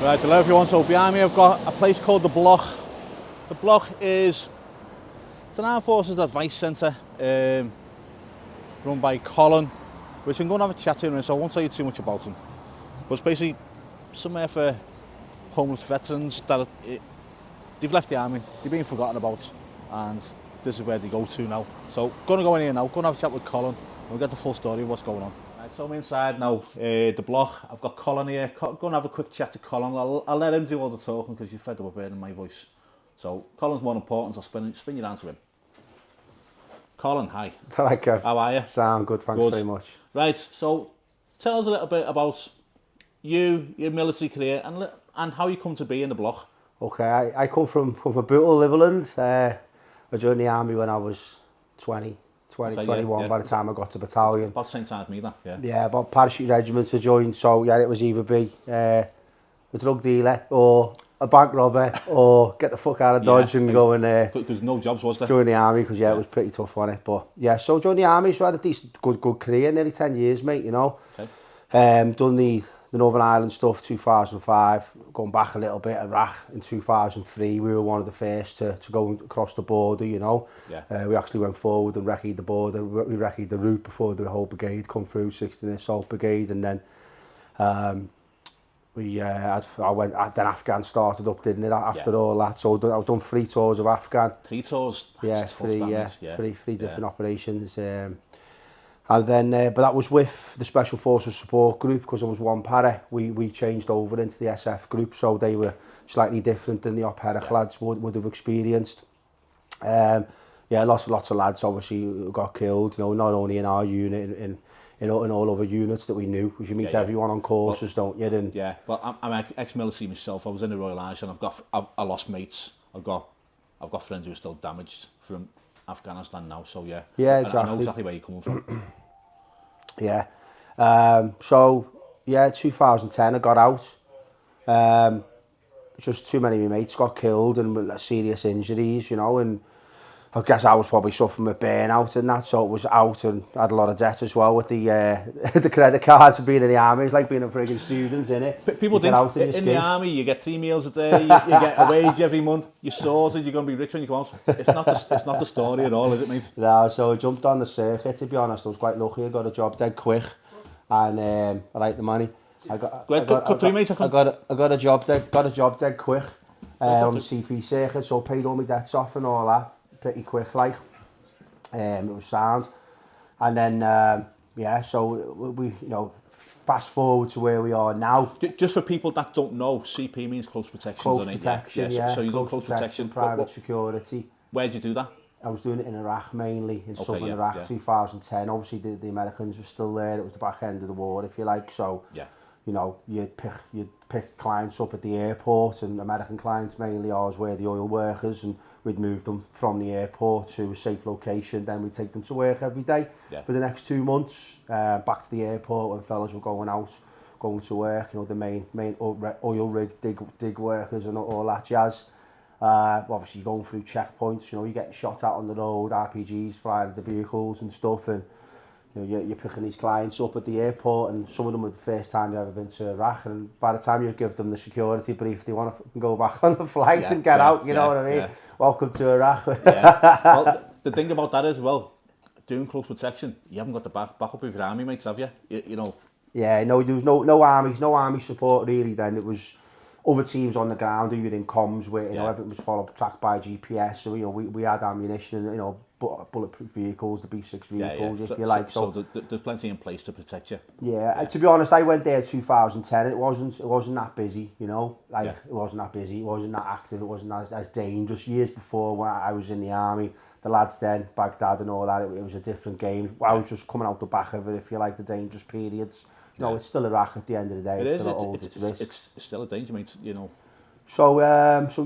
Right, hello everyone. So behind me I've got a place called The Block. The Block is it's an Armed Forces Advice Centre run by Colin, which I'm going to have a chat to him, so I won't tell you too much about him. But it's basically somewhere for homeless veterans that they've left the army, they've been forgotten about, and this is where they go to now. So going to go in here now, going to have a chat with Colin, and we'll get the full story of what's going on. Right, so I'm inside now, The Block. I've got Colin here. Going to have a quick chat to Colin. I'll let him do all the talking because you're fed up of hearing my voice. So Colin's more important, so I'll spin you down to him. Colin, hi. Hi, Kev. How are you? Sound good, thanks very much. Right, so tell us a little bit about you, your military career, and how you come to be in The Block. Okay, I come from Bootle, Liverpool. I joined the army when I was 21 by the time I got to battalion. About the same time as me, that, yeah. Yeah, about parachute regiment to join, so yeah, it was either be a drug dealer or a bank robber or get the fuck out of Dodge and go and because no jobs was there. Join the army because it was pretty tough on it. But yeah, so joined the army, so I had a decent, good career, nearly 10 years, mate. You know, done the Northern Ireland stuff, 2005. Going back a little bit, Iraq in 2003. We were one of the first to go across the border. You know, we actually went forward and recce'd the border. We recce'd the route before the whole brigade come through, 16th Assault Brigade, and then. Then Afghan started up, didn't it? After all that, so I've done 3 tours of Afghan. 3 tours. That's three different operations. And then, but that was with the Special Forces Support Group because I was one para. We changed over into the SF group, so they were slightly different than the op para lads would have experienced. Lots of lads obviously got killed. You know, not only in our unit, in all other units that we knew, because you meet everyone on courses, don't you? And I'm ex-military myself. I was in the Royal Irish, and I lost mates. I've got friends who are still damaged from Afghanistan now. So exactly. I know exactly where you're coming from. 2010 I got out. Just too many of my mates got killed and with serious injuries, you know, and I guess I was probably suffering with burnout and that, so it was out, and I had a lot of debt as well with the the credit cards for being in the army. It's like being a frigging student, innit? People think in the army you get 3 meals a day, you get a wage every month, you're sorted, you're going to be rich when you come out. It's not the story at all, is it, mate? No, so I jumped on the circuit, to be honest. I was quite lucky. I got a job dead quick, and I liked the money. I got a job dead quick on the CP circuit, so I paid all my debts off and all that. Pretty quick, like it was sound, and then so we fast forward to where we are now. Just for people that don't know, CP means close protection. Close protection, So you do close protection, private security. Where did you do that? I was doing it in Iraq mainly, in southern Iraq, 2010. Obviously the Americans were still there. It was the back end of the war, if you like. So you know, you'd pick clients up at the airport, and American clients mainly ours were the oil workers, and we'd move them from the airport to a safe location. Then we'd take them to work every day for the next 2 months, back to the airport when fellas were going to work, you know, the main oil rig, dig workers and all that jazz. Obviously you're going through checkpoints, you know, you're getting shot at on the road, RPGs flying at the vehicles and stuff, and you know, you're picking these clients up at the airport, and some of them were the first time they've ever been to Iraq, and by the time you give them the security brief, they want to go back on the flight and get out, you know what I mean? Welcome to Iraq. Well, the thing about that as well, doing close protection, you haven't got the backup of your army mates, have you? You know. Yeah, no, there was no army support really then. It was other teams on the ground who were in comms with, you know, everything was tracked by GPS, so, you know, we had ammunition, you know, bulletproof vehicles, the B6 vehicles, if you like. So there's plenty in place to protect you. Yeah, to be honest, I went there 2010. It wasn't that busy, you know. It wasn't that busy. It wasn't that active. It wasn't as dangerous. Years before, when I was in the army, the lads then, Baghdad and all that, it was a different game. I was just coming out the back of it, if you like, the dangerous periods. You know, it's still Iraq at the end of the day. It's still a danger, mate. You know. So I still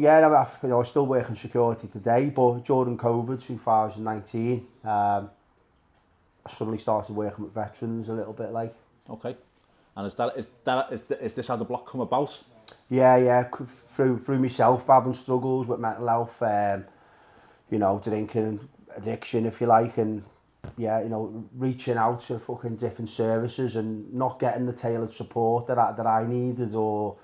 work in security today, but during COVID 2019, I suddenly started working with veterans a little bit, like. Okay, and is this how The Block come about? Yeah, through myself having struggles with mental health, you know, drinking, addiction, if you like, and you know, reaching out to fucking different services and not getting the tailored support that I needed, or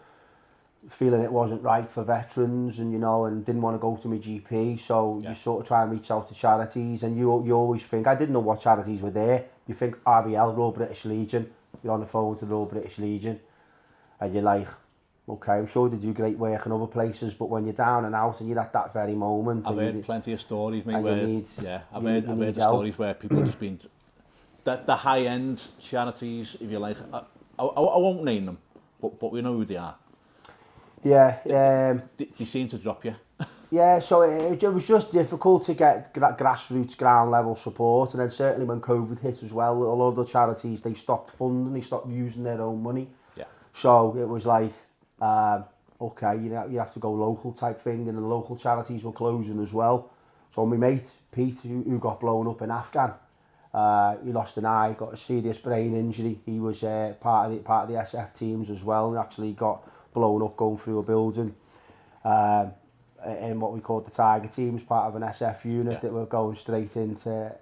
feeling it wasn't right for veterans, and you know, and didn't want to go to my GP, so you sort of try and reach out to charities, and you always think, I didn't know what charities were there. You think RBL, Royal British Legion, you're on the phone to the Royal British Legion, and you're like, okay, I'm sure they do great work in other places, but when you're down and out and you're at that very moment, I've heard plenty of stories, mate, where I've heard the stories where people have just been the high end charities, if you like. I won't name them, but we know who they are. Yeah, they seem to drop you. Yeah, so it was just difficult to get grassroots, ground level support, and then certainly when COVID hit as well, a lot of the charities, they stopped funding, they stopped using their own money. Yeah. So it was like, okay, you have to go local type thing, and the local charities were closing as well. So my mate Pete, who got blown up in Afghan, he lost an eye, got a serious brain injury. He was part of the SF teams as well, and actually got blown up going through a building. In what we called the Tiger teams, part of an SF unit that were going straight into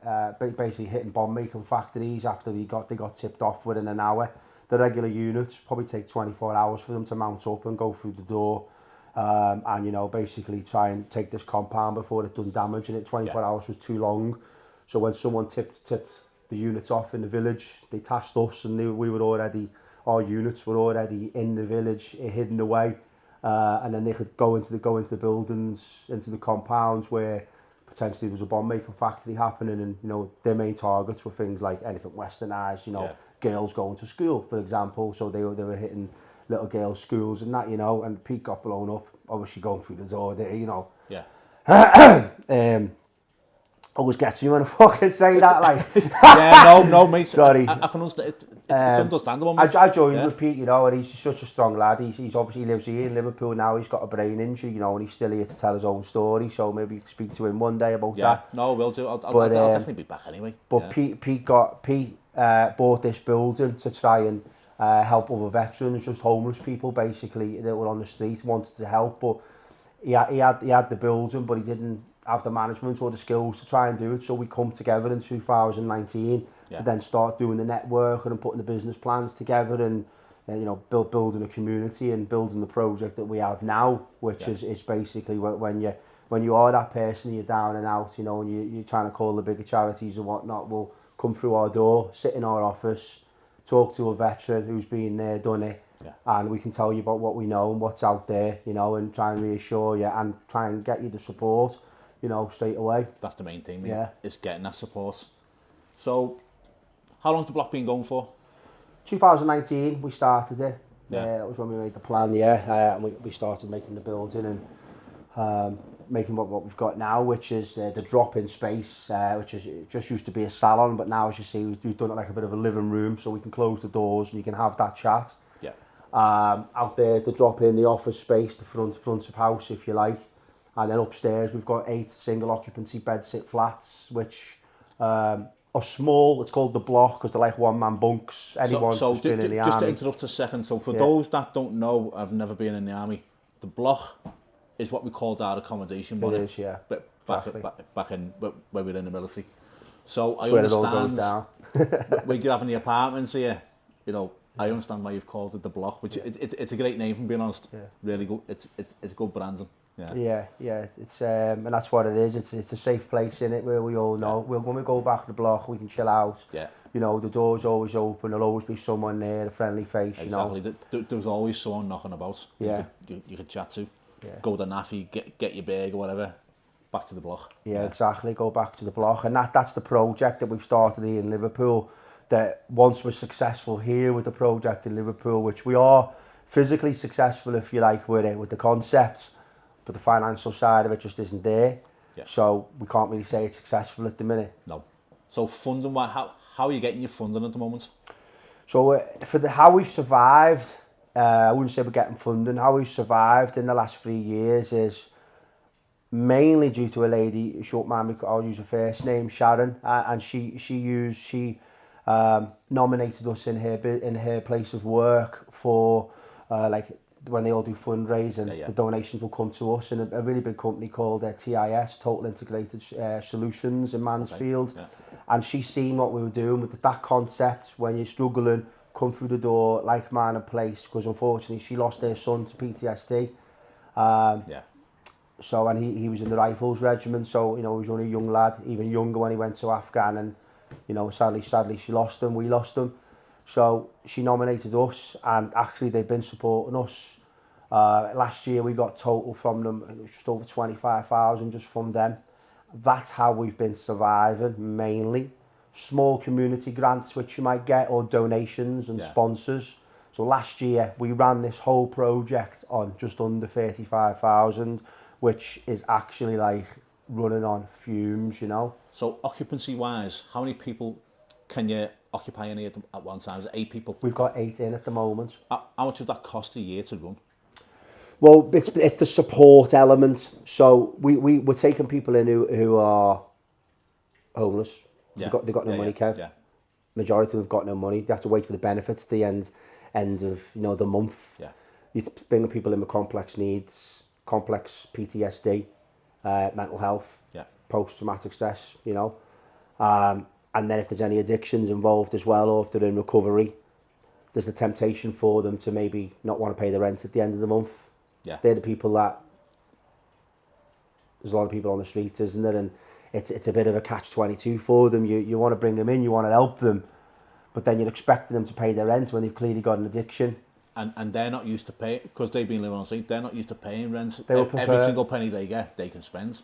basically hitting bomb making factories after they got tipped off within an hour. The regular units probably take 24 hours for them to mount up and go through the door, and you know, basically try and take this compound before it done damage, and 24 hours was too long. So when someone tipped the units off in the village, they tasked us, and our units were already in the village, hidden away. And then they could go into the buildings, into the compounds where potentially there was a bomb making factory happening, and you know, their main targets were things like anything westernised, you know, girls going to school, for example. So they were hitting little girls' schools and that, you know. And Pete got blown up, obviously going through the door there, you know. Yeah. Always gets me when I fucking say that, like. No, mate. Sorry. I can understand. It's understandable, mate. I joined with Pete, you know, and he's such a strong lad. He's obviously lives here in Liverpool now. He's got a brain injury, you know, and he's still here to tell his own story. So maybe you can speak to him one day about that. No, I will do. I'll definitely be back anyway. But Pete bought this building to try and help other veterans, just homeless people basically that were on the street, wanted to help. But he had the building, but he didn't have the management or the skills to try and do it. So we come together in 2019 to then start doing the network and putting the business plans together, and you know, building a community and building the project that we have now, which is basically when you are that person, you're down and out, you know, and you're trying to call the bigger charities and whatnot, will come through our door, sit in our office, talk to a veteran who's been there, done it, and we can tell you about what we know and what's out there, you know, and try and reassure you and try and get you the support, you know, straight away. That's the main thing, mate, is getting that support. So, how long's the block been going for? 2019, we started it. That was when we made the plan, and we started making the building and making what we've got now, which is the drop-in space, which is just used to be a salon, but now, as you see, we've done it like a bit of a living room, so we can close the doors and you can have that chat. Out there is the drop-in, the office space, the front of house, if you like. And then upstairs, we've got 8 single occupancy bed-sit flats, which are small. It's called the block because they're like one-man bunks. Anyone who's been in the army. Just to interrupt a second, so for those that don't know, I've never been in the army, the block is what we called our accommodation. It is, yeah. But back in when we were in the military. So I understand. It all goes down. When you're having the apartments here, you know, I understand why you've called it the block, which it's a great name, from being honest. Really good. It's good branding. Yeah. It's and that's what it is. It's a safe place in it where we all know. When we go back to the block, we can chill out. You know, the door's always open. There'll always be someone there, a friendly face. Exactly. You know, there's always someone knocking about. You could chat to. Go to Naffy, get your bag or whatever. Back to the block. Yeah, exactly. Go back to the block, and that's the project that we've started here in Liverpool. That once we're successful here with the project in Liverpool, which we are physically successful, if you like, with the concept, but the financial side of it just isn't there. So we can't really say it's successful at the minute. No. So funding, how are you getting your funding at the moment? So how we've survived, I wouldn't say we're getting funding. How we've survived in the last 3 years is mainly due to a lady, I'll use her first name, Sharon, and she nominated us in her place of work for like when they all do fundraising, the donations will come to us, and a really big company called TIS, Total Integrated Solutions in Mansfield. And she's seen what we were doing with that concept. When you're struggling, come through the door like man and place, because unfortunately she lost her son to PTSD. So, and he was in the Rifles Regiment, so, you know, he was only a young lad, even younger when he went to Afghan, and, you know, sadly she lost him, we lost him. So she nominated us, and actually they've been supporting us. Last year we got total from them, it was just over 25,000 just from them. That's how we've been surviving, mainly. Small community grants which you might get, or donations and sponsors. So last year we ran this whole project on just under 35,000, which is actually like running on fumes, you know. So occupancy wise, how many people can you occupy in here at one time? Is it 8 people? We've got 8 in at the moment. How much would that cost a year to run? Well, it's the support element. So we're taking people in who are homeless. They've got no money, Kev. Yeah. Majority of them have got no money. They have to wait for the benefits at the end of, you know, the month. Yeah. You're bringing people in with complex needs, complex PTSD, mental health, post-traumatic stress, you know. And then if there's any addictions involved as well, or if they're in recovery, there's the temptation for them to maybe not want to pay the rent at the end of the month. Yeah. They're the people that, there's a lot of people on the streets, isn't there? And it's a bit of a catch-22 for them. You want to bring them in, you want to help them, but then you're expecting them to pay their rent when they've clearly got an addiction. And they're not used to pay, because they've been living on the street, they're not used to paying rent. Every single penny they get, they can spend.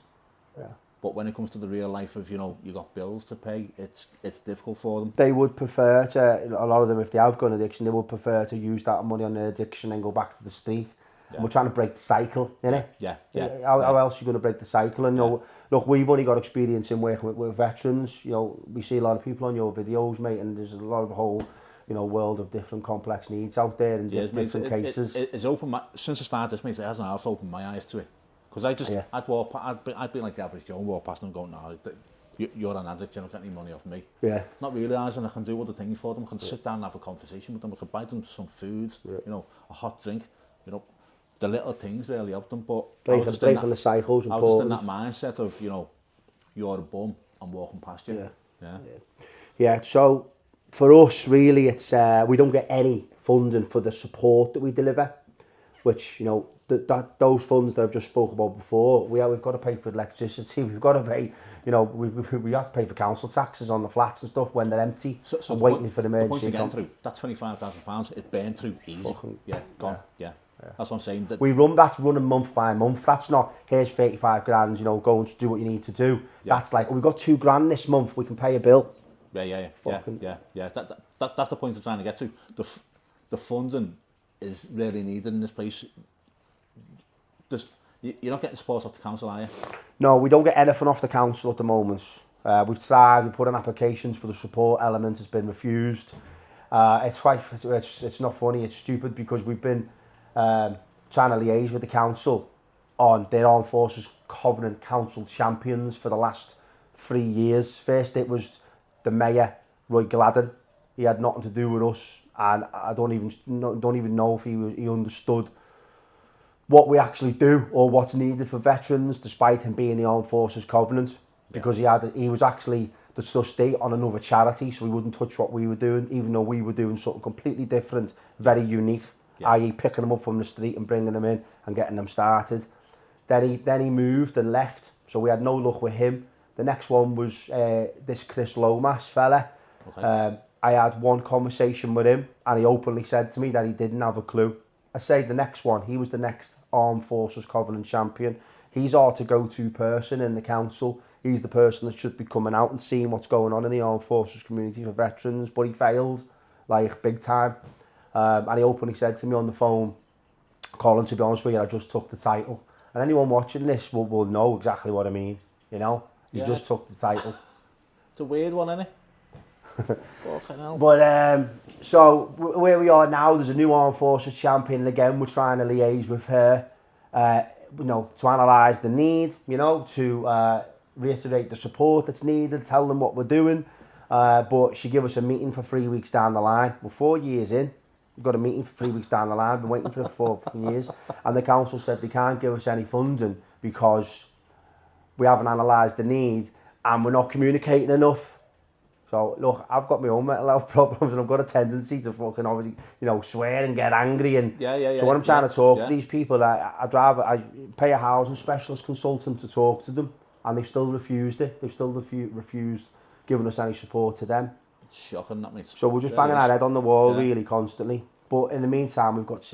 Yeah. But when it comes to the real life of, you know, you got bills to pay, it's difficult for them. They would prefer to, a lot of them, if they have got an addiction, they would prefer to use that money on their addiction and go back to the street. Yeah. And we're trying to break the cycle, innit? How else are you going to break the cycle? And, you know, look, we've only got experience in working with veterans. You know, we see a lot of people on your videos, mate, and there's a lot of whole, you know, world of different complex needs out there in different cases. It's opened since I started this, mate, it hasn't half opened my eyes to it. Because I'd be like the average Joe, walk past them and go, no, you're an addict, you're not getting any money off me. Yeah. Not realising I can do other things for them. I can sit down and have a conversation with them. I can buy them some food, you know, a hot drink, you know, the little things really help them. But breaking the cycles and I was just in that mindset of, you know, you're a bum, I'm walking past you. Yeah, so for us, really, it's we don't get any funding for the support that we deliver, which, you know, those funds that I've just spoke about before, we've got to pay for electricity, we've got to pay, you know, we have to pay for council taxes on the flats and stuff when they're empty, so waiting for the emergency. The point again through, that £25,000, it burned through easy. Gone. That's what I'm saying. That's running month by month. That's not, here's 35 grand, you know, go and do what you need to do. That's like, we've got £2,000 this month, we can pay a bill. Yeah. That's the point I'm trying to get to. The funding is really needed in this place. You're not getting support off the council, are you? No, we don't get anything off the council at the moment. We've tried, we put in applications for the support element, it's been refused. It's not funny, it's stupid, because we've been trying to liaise with the council on their Armed Forces Covenant Council champions for the last 3 years. First it was the Mayor, Roy Gladden. He had nothing to do with us, and I don't even know if he understood what we actually do or what's needed for veterans, despite him being the Armed Forces Covenant, because he was actually the trustee on another charity, so he wouldn't touch what we were doing, even though we were doing something completely different, very unique, i.e. picking them up from the street and bringing them in and getting them started. Then he moved and left, so we had no luck with him. The next one was this Chris Lomas fella. Okay. I had one conversation with him, and he openly said to me that he didn't have a clue. I say the next one, he was the next Armed Forces Covenant champion. He's our to-go-to person in the council. He's the person that should be coming out and seeing what's going on in the Armed Forces community for veterans, but he failed, like, big time. And he openly said to me on the phone, Colin, to be honest with you, I just took the title. And anyone watching this will know exactly what I mean, you know? He just took the title. It's a weird one, isn't it? But so where we are now, there's a new Armed Forces champion. Again, we're trying to liaise with her, you know, to analyse the need, you know, to reiterate the support that's needed, tell them what we're doing. But she gave us a meeting for 3 weeks down the line. We're 4 years in. We've got a meeting for 3 weeks down the line. Been waiting for it for 4 years, and the council said they can't give us any funding because we haven't analysed the need and we're not communicating enough. So, look, I've got my own mental health problems and I've got a tendency to fucking obviously, you know, swear and get angry. And so when I'm trying to talk to these people, I pay a housing specialist consultant to talk to them, and they've still refused it. They've still refused giving us any support to them. Shocking, that means. So we're just banging our head on the wall really constantly. But in the meantime, we've got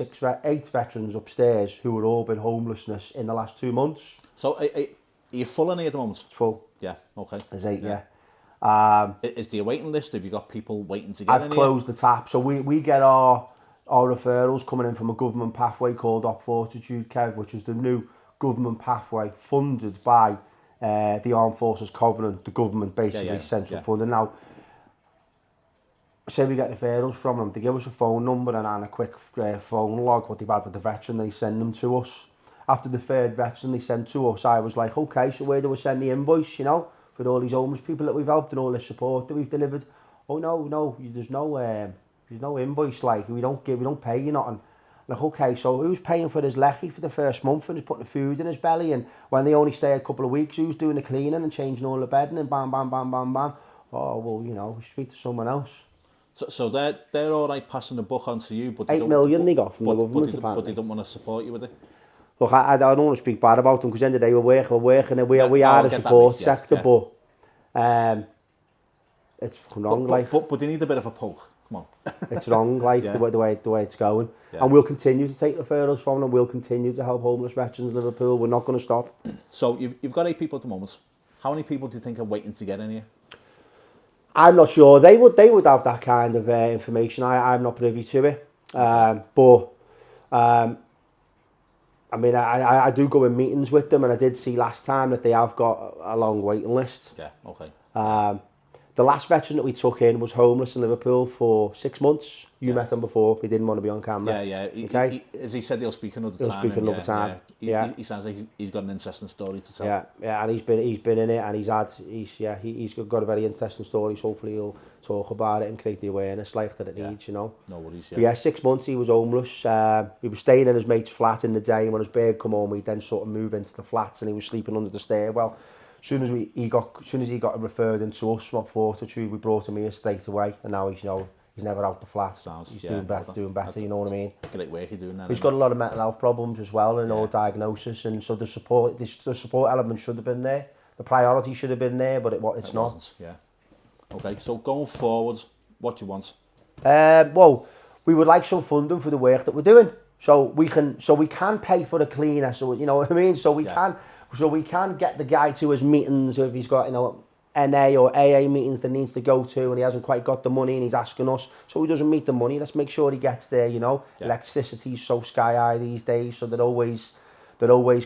8 veterans upstairs who have all been homelessness in the last 2 months. So are you full in here at the moment? It's full. Yeah, okay. There's 8, yeah. Is there a waiting list? Have you got people waiting to get in here? I've closed the tap. So we get our referrals coming in from a government pathway called Op Fortitude, Kev, which is the new government pathway funded by the Armed Forces Covenant, the government basically, central funding. Now, say we get referrals from them, they give us a phone number and a quick phone log, what they've had with the veteran, they send them to us. After the 3rd veteran they sent to us, I was like, okay, so where do we send the invoice, you know, for all these homeless people that we've helped and all this support that we've delivered? Oh no, there's no invoice, like we don't pay you nothing. Like, okay, so who's paying for his lecky for the first month and who's putting the food in his belly, and when they only stay a couple of weeks, who's doing the cleaning and changing all the bedding and bam, bam, bam, bam, bam? Oh, well, you know, speak to someone else. So they're all right passing the buck on to you, but 8 million they got from the government, but they don't want to support you with it. Look, I don't want to speak bad about them, because at the end of the day we're working and we are a support sector, but it's wrong. But they need a bit of a poke. Come on. It's wrong, like the way it's going, and we'll continue to take referrals from them. We'll continue to help homeless veterans in Liverpool. We're not going to stop. So you've got 8 people at the moment. How many people do you think are waiting to get in here? I'm not sure. They would have that kind of information. I'm not privy to it. But I mean, I do go in meetings with them, and I did see last time that they have got a long waiting list. Yeah, okay. The last veteran that we took in was homeless in Liverpool for 6 months. You met him before. He didn't want to be on camera. Yeah. Okay. As he said, he'll speak another time. He'll speak another time. Yeah. He sounds like he's got an interesting story to tell. Yeah, and he's been in it, and he's got a very interesting story. So hopefully he'll talk about it and create the awareness like that it needs, you know. No worries. Yeah. But 6 months he was homeless. He was staying in his mate's flat in the day, and when his bird come home, he'd then sort of move into the flats, and he was sleeping under the stairwell. As soon as he got referred into us from Fortitude, we brought him here straight away, and now he's never out the flat. He's doing better, you know what I mean? Great work you're doing. He's got a lot of mental health problems as well, and no diagnosis, and so the support element should have been there. The priority should have been there, but it's not. Wasn't, yeah. Okay, so going forward, what do you want? Well, we would like some funding for the work that we're doing, so we can pay for the cleaner. So you know what I mean. So we can get the guy to his meetings if he's got, you know, NA or AA meetings that needs to go to and he hasn't quite got the money and he's asking us, so he doesn't meet the money. Let's make sure he gets there, you know. Electricity's so sky high these days, so they're always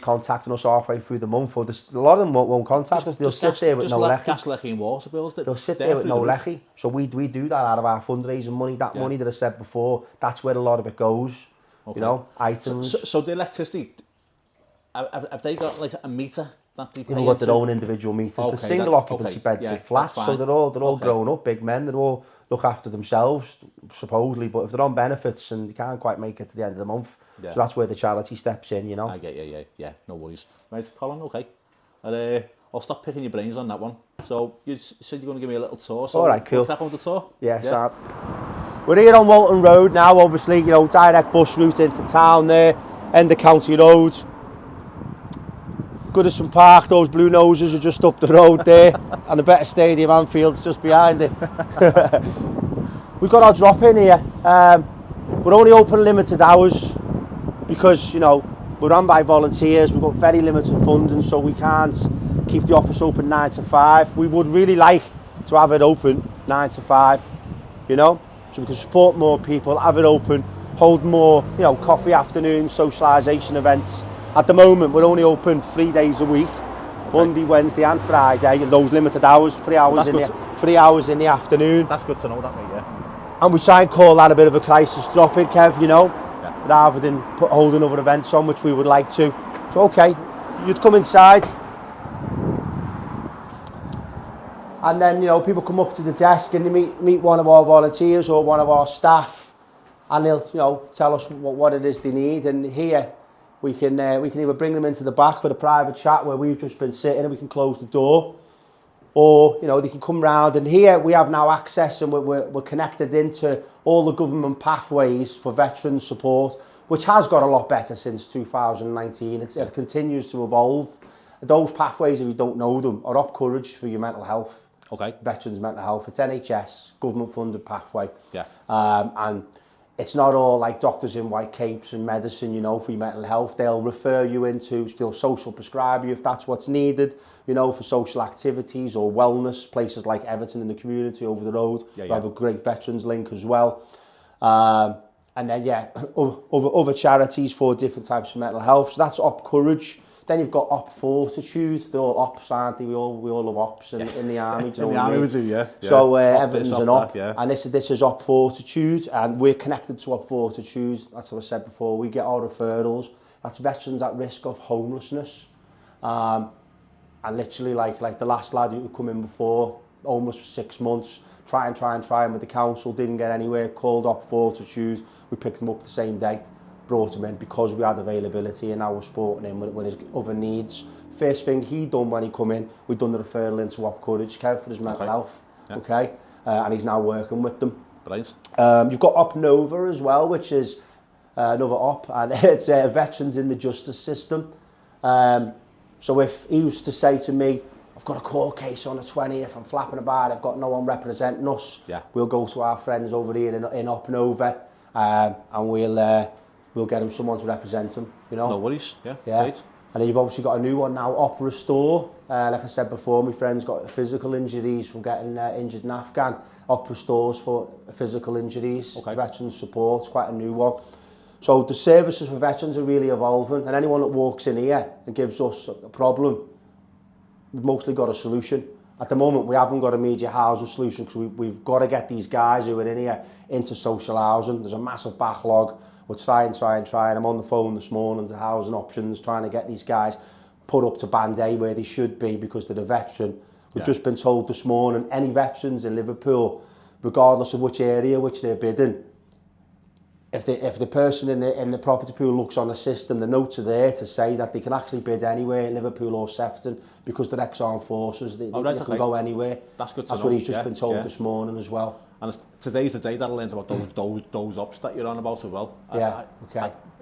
contacting us halfway through the month. Or a lot of them won't contact us. They'll sit there with no lecky. Gas, lecky and water bills. They'll sit there with no lecky. So we do that out of our fundraising money. That money that I said before, that's where a lot of it goes. Okay. You know, items. So the electricity, have they got like a meter that they pay? They've got their own individual meters. The single occupancy beds are flats, so they're all grown up, big men. They all look after themselves, supposedly. But if they're on benefits and they can't quite make it to the end of the month, so that's where the charity steps in, you know. I get you, yeah, no worries. Right, Colin, okay. I'll stop picking your brains on that one. So you said you're going to give me a little tour. So all right, cool. Crack on with the tour? Yeah. So we're here on Walton Road now, obviously, you know, direct bus route into town there, end of County Road. Goodison Park, those blue noses are just up the road there, and the better stadium, Anfield's just behind it. We've got our drop in here. We're only open limited hours because, you know, we're run by volunteers. We've got very limited funding, so we can't keep the office open 9 to 5. We would really like to have it open 9 to 5, you know, so we can support more people, have it open, hold more, you know, coffee afternoons, socialisation events. At the moment, we're only open 3 days a week, Monday, Wednesday and Friday, and those limited hours, 3 hours, 3 hours in the afternoon. That's good to know that, mate, yeah. And we try and call that a bit of a crisis drop-in, Kev, you know, rather than holding other events on, which we would like to. So, okay, you'd come inside, and then, you know, people come up to the desk and they meet one of our volunteers or one of our staff, and they'll, you know, tell us what it is they need. And here, we can either bring them into the back for a private chat where we've just been sitting and we can close the door, or, you know, they can come round. And here we have now access, and we're connected into all the government pathways for veteran support, which has got a lot better since 2019. It continues to evolve. Those pathways, if you don't know them, are Up Courage for your mental health. Okay. Veterans mental health. It's NHS, government funded pathway. Yeah. And it's not all like doctors in white capes and medicine, you know, for your mental health. They'll refer you into, they'll social prescribe you if that's what's needed, you know, for social activities or wellness. Places like Everton in the community over the road. We have a great veterans link as well. And then, other charities for different types of mental health. So that's Up Courage. Then you've got Op Fortitude. They're all ops, aren't they? We all love ops in the army. Do you know in the army we do, yeah. So Everton's an op, yeah. and this is Op Fortitude, and we're connected to Op Fortitude. That's what I said before. We get our referrals. That's veterans at risk of homelessness, and literally like the last lad who come in before, almost for 6 months, trying with the council, didn't get anywhere. Called Op Fortitude. We picked him up the same day. Brought him in because we had availability, and now we're supporting him with his other needs. First thing he done when he come in, we done the referral into Op Courage, Kev, for his mental health. Yeah. Okay, and he's now working with them. Brilliant. You've got Op Nova as well, which is another op, and it's veterans in the justice system. So if he was to say to me, I've got a court case on the 20th, I'm flapping about, I've got no one representing us, we'll go to our friends over here in Op Nova, and we'll get him someone to represent him, you know. No worries, yeah. Great. And then you've obviously got a new one now, Op Restore. Like I said before, my friend's got physical injuries from getting injured in Afghan. Op Restores for physical injuries, veteran support, it's quite a new one. So the services for veterans are really evolving, and anyone that walks in here and gives us a problem, we've mostly got a solution. At the moment, we haven't got a immediate housing solution because we've got to get these guys who are in here into social housing. There's a massive backlog. We're trying. I'm on the phone this morning to Housing Options, trying to get these guys put up to Band A where they should be because they're a veteran. We've just been told this morning, any veterans in Liverpool, regardless of which area which they're bidding, if the person in the property pool looks on the system, the notes are there to say that they can actually bid anywhere in Liverpool or Sefton because they're ex-armed forces. They can go anywhere. That's good to That's know. what he's just been told this morning as well. And today's the day that I learned about those ops that you're on about as well.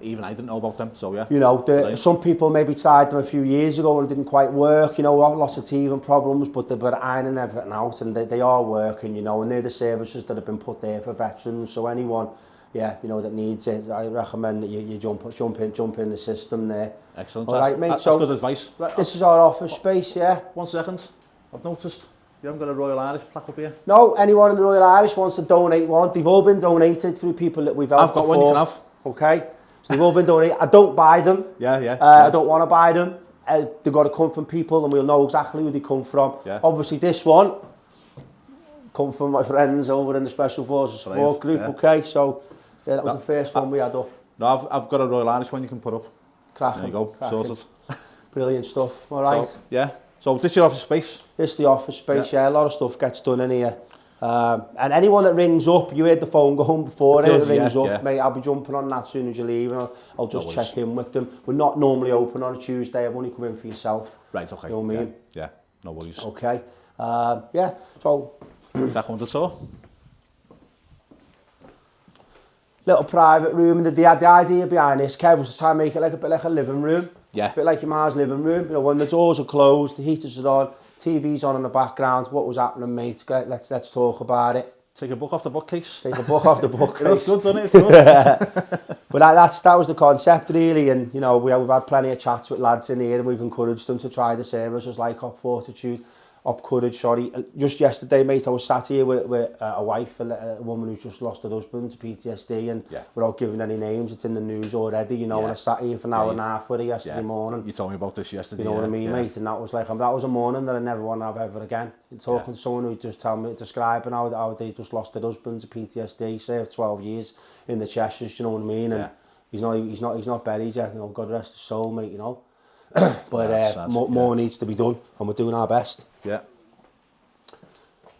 Even I didn't know about them, so yeah. You know, some people maybe tried them a few years ago and it didn't quite work, you know, lots of teething problems, but they're ironing everything out and they are working, you know, and they're the services that have been put there for veterans. So anyone, you know, that needs it, I recommend that you jump in the system there. Excellent. All right, mate. That's good advice. Right, this is our office space, yeah. 1 second. I've noticed you haven't got a Royal Irish plaque up here. No, anyone in the Royal Irish wants to donate one. They've all been donated through people that we've helped I've got before. one you can have. Okay. So they've all been donated. I don't buy them. I don't want to buy them. They've got to come from people and we'll know exactly where they come from. Obviously this one come from my friends over in the Special Forces Support Group. Okay, so that was the first one we had up. No, I've got a Royal Irish one you can put up. Cracking. There you go, sorted. Brilliant stuff, all right. So this is your office space? This is the office space, a lot of stuff gets done in here. And anyone that rings up, you heard the phone going before, it rings up, mate, I'll be jumping on that as soon as you leave and I'll just check in with them. We're not normally open on a Tuesday, I've only come in for yourself. Right, okay. You know what I mean? Yeah, no worries. Okay, so... That one's a tour. Little private room, and the idea behind this, Kev, was to try and make it like a bit like a living room. Yeah. A bit like your ma's living room. You know, when the doors are closed, the heaters are on, TV's on in the background. What was happening, mate? Let's talk about it. Take a book off the bookcase. Take a book off the bookcase. It's good, doesn't it? It's good. But that was the concept, really. And, you know, we've had plenty of chats with lads in here and we've encouraged them to try the services like Op Courage, sorry. Just yesterday, mate, I was sat here with a wife, a woman who's just lost her husband to PTSD, and without giving any names, it's in the news already, you know, and I sat here for an hour and a half with her yesterday morning. You told me about this yesterday. You know what I mean, mate? And that was like, that was a morning that I never want to have ever again. Talking to someone who just describing how they just lost their husband to PTSD, served 12 years in the Cheshires, you know what I mean? And he's not buried yet, you know, God rest his soul, mate, you know. But more needs to be done, and we're doing our best. Yeah.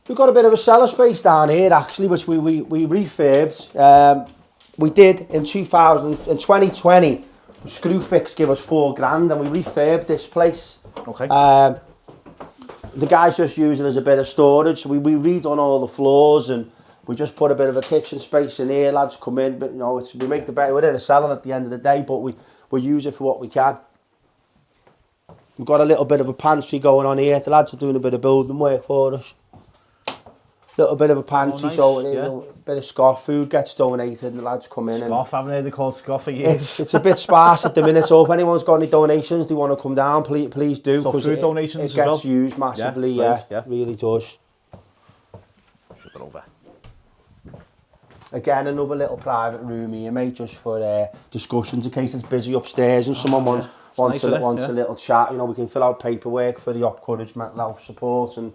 We've got a bit of a cellar space down here, actually, which we refurbed. We did in 2020. Screwfix gave us £4,000, and we refurbed this place. Okay. the guys just use it as a bit of storage. So we redone all the floors and we just put a bit of a kitchen space in here. Lads come in, but you know, we make the bed. We're there to sell it at the end of the day, but we use it for what we can. We've got a little bit of a pantry going on here. The lads are doing a bit of building work for us. Little bit of a pantry, nice. so a bit of scoff food gets donated and the lads come in. Scoff, I haven't heard it called scoff for years. It's a bit sparse at the minute, so if anyone's got any donations, they want to come down, please do. So food donations it gets used massively, really does. Flip it over. Again, another little private room here, mate, just for discussions in case it's busy upstairs and someone wants a little chat. You know, we can fill out paperwork for the Upcourage mental health support, and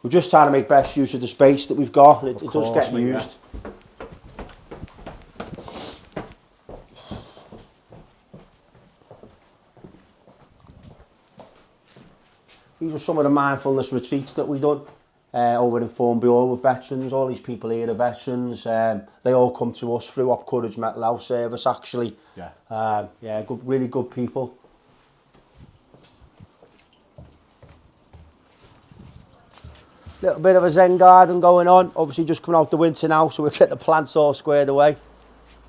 we're just trying to make best use of the space that we've got, and it does get used. These are some of the mindfulness retreats that we've done over in Formby Hall with veterans. All these people here are veterans. They all come to us through Upcourage mental health service, actually. Really good people. Little bit of a Zen garden going on. Obviously just coming out the winter now, so we'll get the plants all squared away.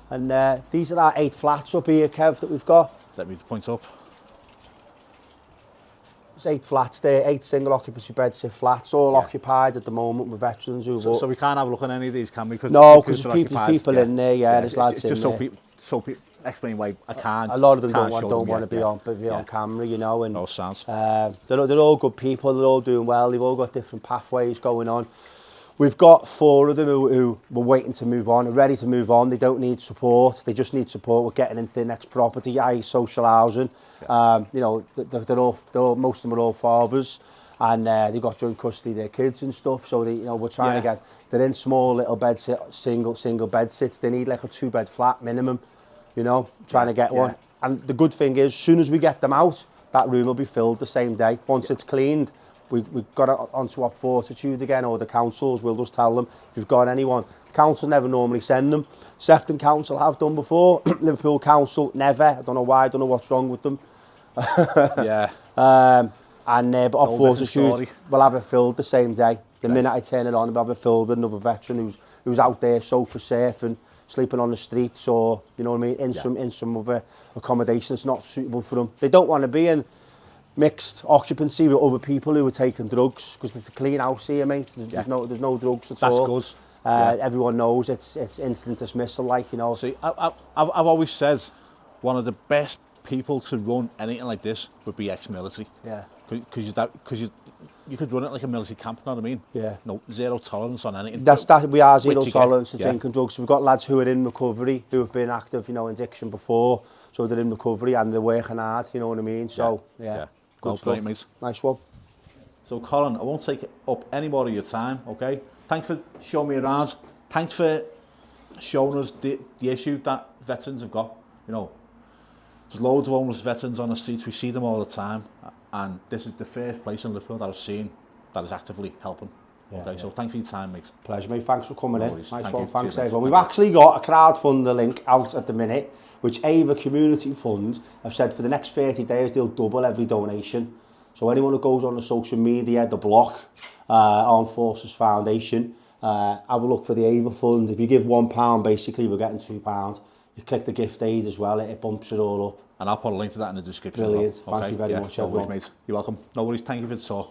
And these are our 8 flats up here, Kev, that we've got. Let me point up. There's 8 flats there, 8 single occupancy bed-sit flats, all occupied at the moment with veterans who've... So we can't have a look at any of these, can we? No, because there's people in there, there's lads in there. So people explain why I can't. A lot of them don't want to be on camera, you know. And no sense. They're all good people. They're all doing well. They've all got different pathways going on. We've got 4 of them who were waiting to move on, are ready to move on. They don't need support. They just need support with getting into their next property, i.e. social housing. You know, most of them are all fathers, and they've got joint custody of their kids and stuff. So we're trying to get. They're in small little bed single bed sits. They need like a 2-bed flat minimum. You know, trying to get one. And the good thing is, as soon as we get them out, that room will be filled the same day. Once it's cleaned, we've got it onto our Fortitude again, or the councils. We'll just tell them if you've got anyone. The council never normally send them. Sefton Council have done before. Liverpool Council never. I don't know why. I don't know what's wrong with them. But our Fortitude, we'll have it filled the same day. The minute I turn it on, we'll have it filled with another veteran who's out there sofa surfing, sleeping on the streets, or you know what I mean, in some other accommodation that's not suitable for them. They don't want to be in mixed occupancy with other people who are taking drugs, because it's a clean house here, mate. There's no drugs at all. That's good. Everyone knows it's instant dismissal, like, you know. See, I've always said one of the best people to run anything like this would be ex-military. Yeah. Because you could run it like a military camp, you know what I mean? Yeah. No, zero tolerance on anything. We are zero tolerance to drinking drugs. So we've got lads who are in recovery, who have been active, you know, in addiction before, so they're in recovery and they're working hard, you know what I mean? So, good stuff. Mate. Nice one. So, Colin, I won't take up any more of your time, okay? Thanks for showing me around. Thanks for showing us the issue that veterans have got, you know. There's loads of homeless veterans on the streets. We see them all the time. And this is the first place in Liverpool that I've seen that is actively helping. So thanks for your time, mate. Pleasure, mate. Thanks for coming in. Nice one. Thanks, everyone. We've actually got a crowdfunder link out at the minute, which Ava Community Fund have said for the next 30 days they'll double every donation. So anyone who goes on the social media, the block, Armed Forces Foundation, have a look for the Ava Fund. If you give £1, basically, we're getting £2. You click the gift aid as well, it bumps it all up. And I'll put a link to that in the description. Brilliant. Thank you very much, everyone. No worries, mate. You're welcome. No worries. Thank you for the tour.